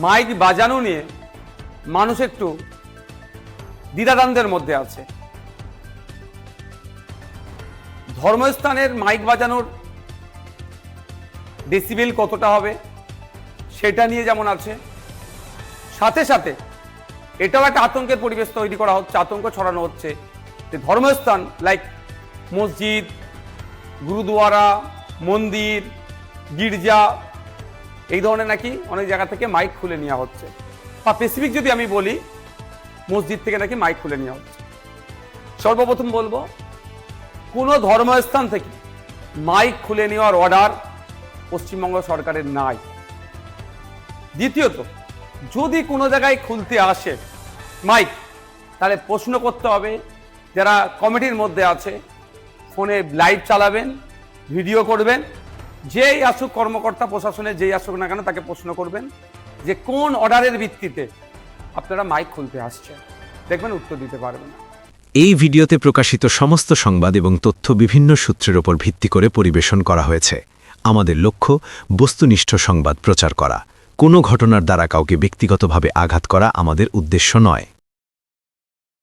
Mic বাজানো নিয়ে মানুষ একটু দ্বিধাদ্বন্দ্বের মধ্যে আছে। ধর্মস্থানের মাইক বাজানোর ডেসিবেল কতটা হবে সেটা নিয়ে যেমন আছে, সাথে সাথে এটাও একটা আতঙ্কের পরিবেশ তৈরি করা হচ্ছে, আতঙ্ক ছড়ানো হচ্ছে যে ধর্মস্থান লাইক মসজিদ, গুরুদুয়ারা, মন্দির, গির্জা এই ধরনের নাকি অনেক জায়গা থেকে মাইক খুলে নেওয়া হচ্ছে, বা স্পেসিফিক যদি আমি বলি মসজিদ থেকে নাকি মাইক খুলে নেওয়া হচ্ছে। সর্বপ্রথম বলবো, কোনো ধর্মস্থান থেকে মাইক খুলে নেওয়ার অর্ডার পশ্চিমবঙ্গ সরকারের নাই। দ্বিতীয়ত, যদি কোনো জায়গায় খুলতে আসে মাইক, তাহলে প্রশ্ন করতে হবে যারা কমিটির মধ্যে আছে, ফোনে লাইভ চালাবেন, ভিডিও করবেন, যেই আসুক কর্মকর্তা প্রশাসনে যেই আসুক না কেন তাকে প্রশ্ন করবেন যে কোন অর্ডারের ভিত্তিতে আপনারা মাইক খুলতে আসছেন, দেখবেন উত্তর দিতে পারবেন না। এই ভিডিওতে প্রকাশিত সমস্ত সংবাদ এবং তথ্য বিভিন্ন সূত্রের উপর ভিত্তি করে পরিবেশন করা হয়েছে। আমাদের লক্ষ্য বস্তুনিষ্ঠ সংবাদ প্রচার করা। কোনো ঘটনার দ্বারা কাউকে ব্যক্তিগতভাবে আঘাত করা আমাদের উদ্দেশ্য নয়।